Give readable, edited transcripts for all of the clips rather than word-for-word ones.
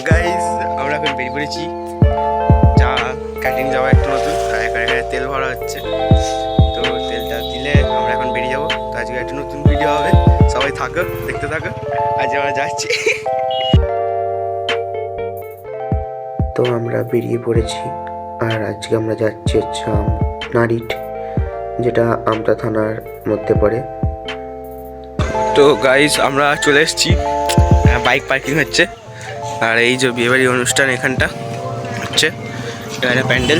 Guys আমরা এখন বেরিয়ে পড়েছি যা ক্যান্টিন যাওয়া একটু নতুন এখানে তেল ভরা হচ্ছে। তো তেলটা দিলে আমরা এখন বেরিয়ে যাবো। তো আজকে একটা নতুন ভিডিও হবে, সবাই থাকো, দেখতে থাকো। আজ আমরা যাচ্ছি। তো আমরা বেরিয়ে পড়েছি আর আজকে আমরা যাচ্ছি হচ্ছে নারিট, যেটা আমতা থানার মধ্যে পড়ে। তো গাইস আমরা চলে এসেছি, বাইক পার্কিং হচ্ছে। আর এই যে বিয়েবাড়ি অনুষ্ঠান এখানটা হচ্ছে, এখানে প্যান্ডেল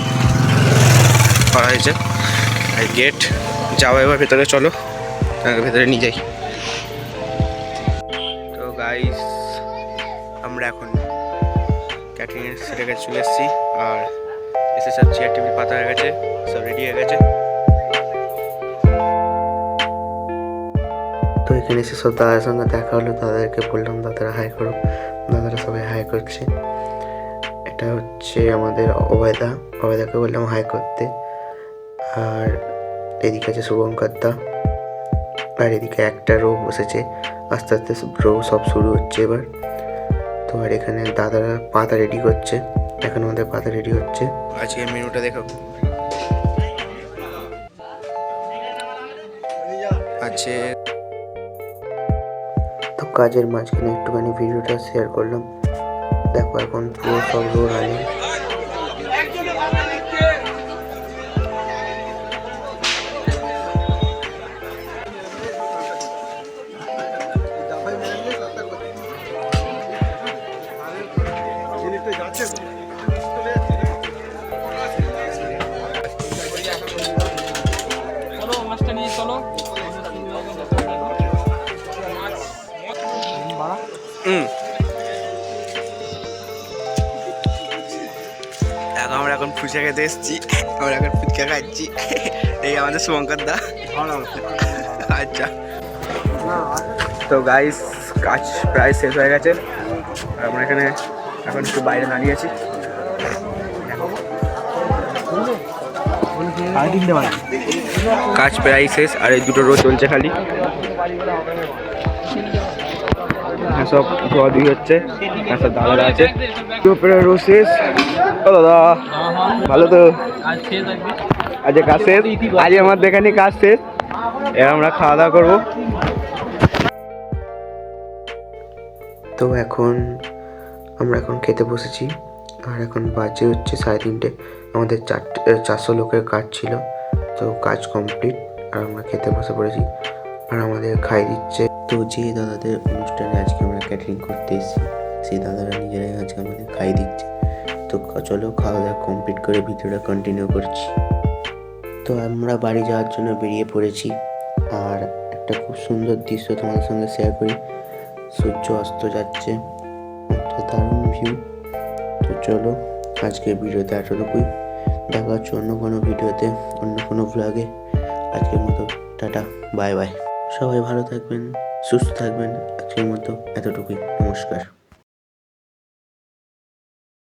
করা হয়েছে আর গেট যাওয়া। এবার ভেতরে চলো, ভেতরে নিয়ে যাই। তো গাইস আমরা এখন ক্যাটারিংয়ের সেটের কাছে চলে এসেছি আর এসে সব চেয়ার টেবিল পাতা হয়ে গেছে, সব রেডি হয়ে গেছে। তো এখানে এসে সব দাদার সঙ্গে দেখা হলো, দাদাদেরকে বললাম দাদারা হাই করো, দাদারা সবাই হাই করছে। এটা হচ্ছে আমাদের অভয়দাকে বললাম হাই করতে। আর এদিকে আছে শুভঙ্কর দা, আর এদিকে একটা রো বসেছে, আস্তে আস্তে রো সব শুরু হচ্ছে এবার। তো আর এখানে দাদারা পাতা রেডি করছে, এখন আমাদের পাতা রেডি হচ্ছে। আজকের মেনুটা দেখো, আছে। তো কাজের মাঝখানে একটুখানি ভিডিওটা শেয়ার করলাম। দেখো এখন পুরো সব রো রানিং। আমরা এখন ফুচকা খেতে এসেছি, আমরা এখন ফুচকা খাচ্ছি। এই আমাদের শুভঙ্কর দা। আচ্ছা, তো গাইস কাজ প্রায় শেষ হয়ে গেছে। আমরা এখানে এখন একটু বাইরে দাঁড়িয়ে আছি। কাজ প্রায় শেষ আর এই দুটো রো চলছে খালি। সব ধোয়া ধুই হচ্ছে, সব দাদারা আছে। রো শেষ। ও দাদা ভালো তো? আজকে কাজ শেষ, আজ আমার দেখানি কাজ শেষ। এবার আমরা খাওয়া দাওয়া করবো। তো আমরা এখন খেতে বসেছি আর এখন বাজে হচ্ছে 3:30। আমাদের 400 লোকের কাজ ছিল, তো কাজ কমপ্লিট আর আমরা খেতে বসে পড়েছি আর আমাদের খাই দিচ্ছে। তো যে দাদাদের অনুষ্ঠানে আজকে আমরা ক্যাটারিং করতে এসেছি, সেই দাদারা নিজেরাই আজকে আমাদের খাই দিচ্ছে। তো চলো খাওয়া দাওয়া কমপ্লিট করে ভিডিওটা কন্টিনিউ করছি। তো আমরা বাড়ি যাওয়ার জন্য বেরিয়ে পড়েছি আর একটা খুব সুন্দর দৃশ্য তোমাদের সঙ্গে শেয়ার করি। সূর্য অস্ত যাচ্ছে, একটা দারুণ ভিউ। তো চলো আজকের ভিডিওতে এতটুকুই, দেখা হচ্ছে অন্য কোনো ভিডিওতে, অন্য কোনো ভ্লগে। আজকের মতো টাটা, বাই বাই। সবাই ভালো থাকবেন, সুস্থ থাকবেন। আজকের মতো এতটুকুই, নমস্কার।